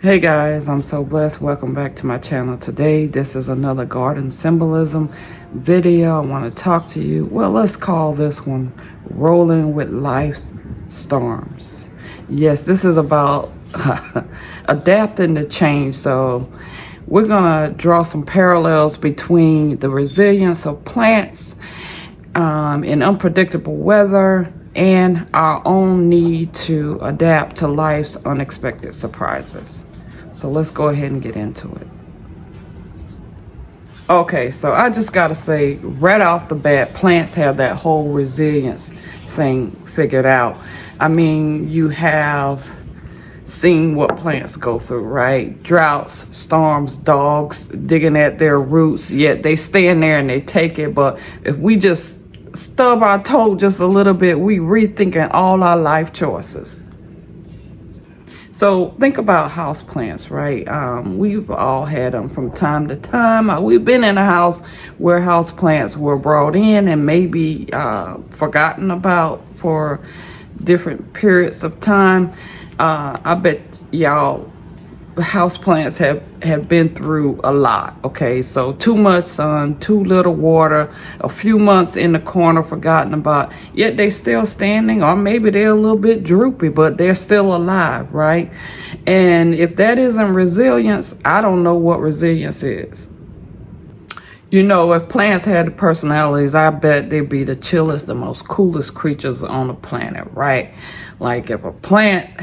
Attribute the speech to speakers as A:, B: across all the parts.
A: Hey guys, I'm SoBlezz. Welcome back to my channel. Today, this is another garden symbolism video. I want to talk to you. Well, let's call this one Rolling with Life's Storms. Yes, this is about adapting to change. So we're going to draw some parallels between the resilience of plants in unpredictable weather and our own need to adapt to life's unexpected surprises. So let's go ahead and get into it. Okay, so I just gotta say right off the bat, plants have that whole resilience thing figured out. I mean, you have seen what plants go through, right? Droughts, storms, dogs digging at their roots, yet they stand there and they take it. But if we just stub our toe just a little bit, we rethinking all our life choices. So think about house plants, right? We've all had them from time to time. We've been in a house where house plants were brought in and maybe forgotten about for different periods of time. I bet y'all house plants have been through a lot. Okay, so too much sun, too little water, a few months in the corner forgotten about, yet they still standing, or maybe they're a little bit droopy, but they're still alive, right? And if that isn't resilience, I don't know what resilience is. You know, if plants had the personalities, I bet they'd be the chillest, the most coolest creatures on the planet, right? Like if a plant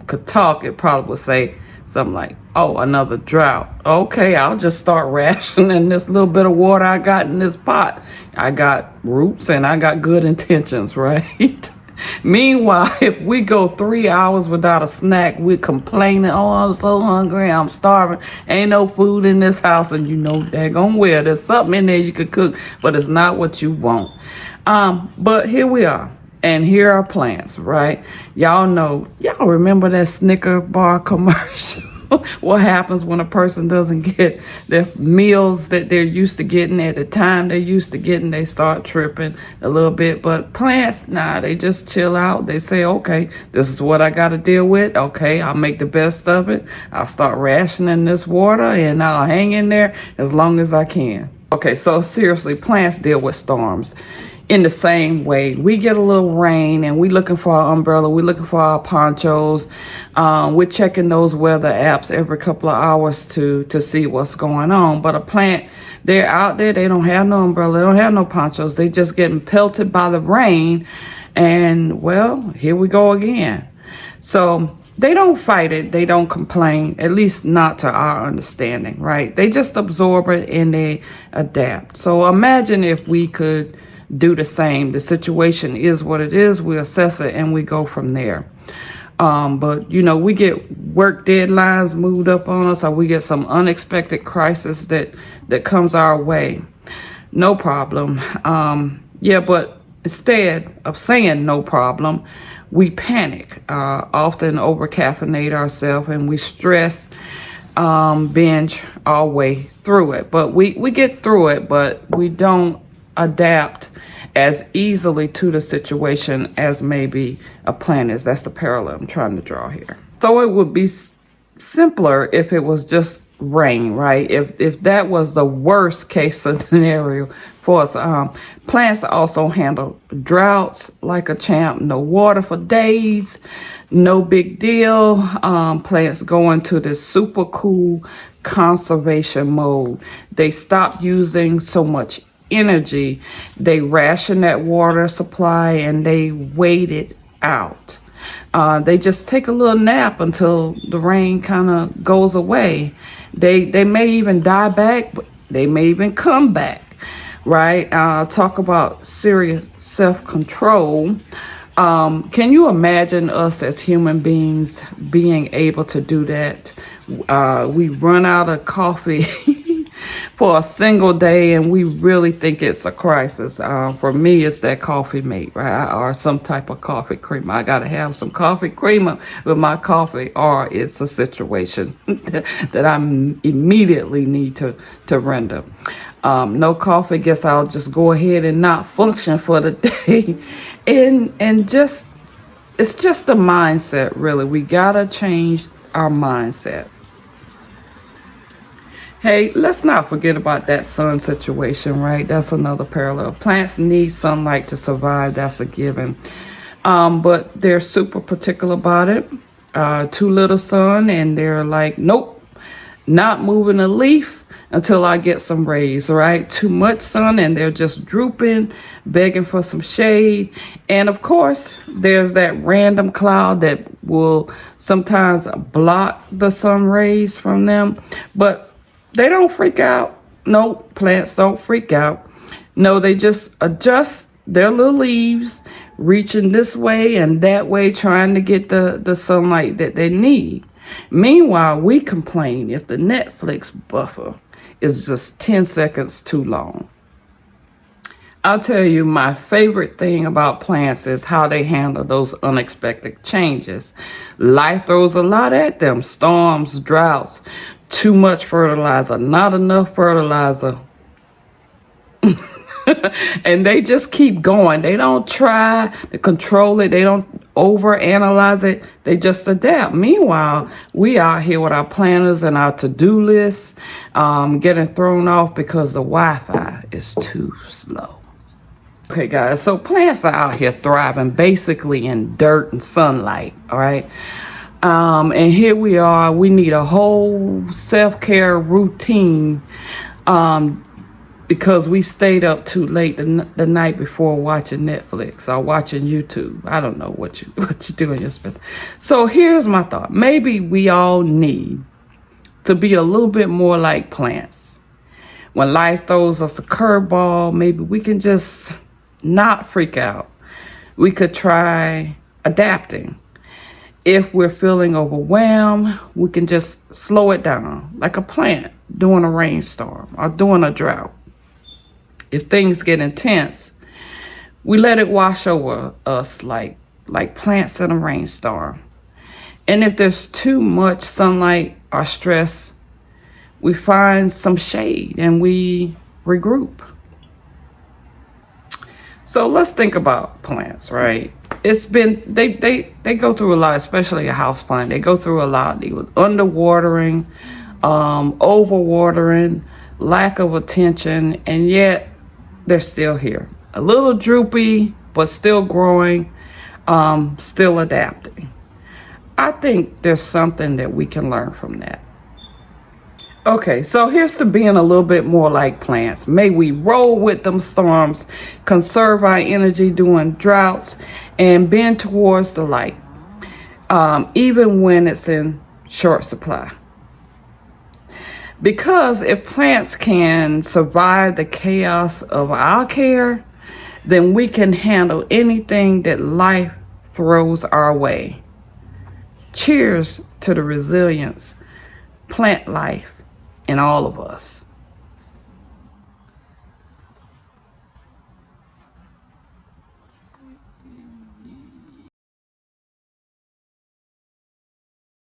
A: could talk, it probably would say something like, oh, another drought. Okay, I'll just start rationing this little bit of water I got in this pot. I got roots and I got good intentions, right? Meanwhile, if we go 3 hours without a snack, we're complaining, oh, I'm so hungry, I'm starving, ain't no food in this house, and you know daggone well there's something in there you could cook, but it's not what you want. But here we are. And here are plants, right? Y'all remember that Snicker bar commercial? What happens when a person doesn't get their meals that they're used to getting at the time they're used to getting? They start tripping a little bit. But plants, nah, they just chill out. They say, okay, this is what I got to deal with. Okay, I'll make the best of it. I'll start rationing this water and I'll hang in there as long as I can. Okay, so seriously, plants deal with storms in the same way. We get a little rain and we're looking for our umbrella, we're looking for our ponchos, we're checking those weather apps every couple of hours to see what's going on. But a plant, they're out there, they don't have no umbrella, they don't have no ponchos, they just getting pelted by the rain, and well, here we go again. So they don't fight it, they don't complain, at least not to our understanding, right? They just absorb it and they adapt. So imagine if we could do the same. The situation is what it is, we assess it and we go from there. But you know, we get work deadlines moved up on us, or we get some unexpected crisis that comes our way. No problem. Yeah, but instead of saying no problem, we panic, often over caffeinate ourselves, and we stress, binge our way through it. But we get through it, but we don't adapt as easily to the situation as maybe a plant is. That's the parallel I'm trying to draw here. So it would be simpler if it was just rain, right? If that was the worst case scenario for us. Plants also handle droughts like a champ. No water for days, no big deal. Plants go into this super cool conservation mode. They stop using so much energy, they ration that water supply and they wait it out. They just take a little nap until the rain kind of goes away. They may even die back, but they may even come back, right? Talk about serious self-control. Can you imagine us as human beings being able to do that? We run out of coffee for a single day and we really think it's a crisis. For me, it's that coffee mate, right? Or some type of coffee creamer. I gotta have some coffee creamer with my coffee, or it's a situation that I immediately need to render. No coffee, guess I'll just go ahead and not function for the day. And just, it's just the mindset, really. We gotta change our mindset. Hey, let's not forget about that sun situation, right? That's another parallel. Plants need sunlight to survive. That's a given. But they're super particular about it. Too little sun, and they're like, nope, not moving a leaf until I get some rays, right? Too much sun, and they're just drooping, begging for some shade. And of course, there's that random cloud that will sometimes block the sun rays from them. But they don't freak out. No, plants don't freak out. No, they just adjust their little leaves, reaching this way and that way, trying to get the sunlight that they need. Meanwhile, we complain if the Netflix buffer is just 10 seconds too long. I'll tell you, my favorite thing about plants is how they handle those unexpected changes. Life throws a lot at them. Storms, droughts, too much fertilizer, not enough fertilizer. And they just keep going. They don't try to control it. They don't overanalyze it. They just adapt. Meanwhile, we out here with our planners and our to-do lists getting thrown off because the Wi-Fi is too slow. Okay, guys, so plants are out here thriving basically in dirt and sunlight, all right? And here we are. We need a whole self-care routine because we stayed up too late the night before watching Netflix or watching YouTube. I don't know what you do in your spare time. So here's my thought. Maybe we all need to be a little bit more like plants. When life throws us a curveball, maybe we can just not freak out. We could try adapting. If we're feeling overwhelmed, we can just slow it down, like a plant during a rainstorm or during a drought. If things get intense, we let it wash over us like plants in a rainstorm. And if there's too much sunlight or stress, we find some shade and we regroup. So let's think about plants, right? It's been, they go through a lot, especially a house plant. They go through a lot. They was underwatering, overwatering, lack of attention, and yet they're still here. A little droopy, but still growing, still adapting. I think there's something that we can learn from that. Okay, so here's to being a little bit more like plants. May we roll with them storms, conserve our energy during droughts, and bend towards the light, even when it's in short supply. Because if plants can survive the chaos of our care, then we can handle anything that life throws our way. Cheers to the resilience, plant life in all of us.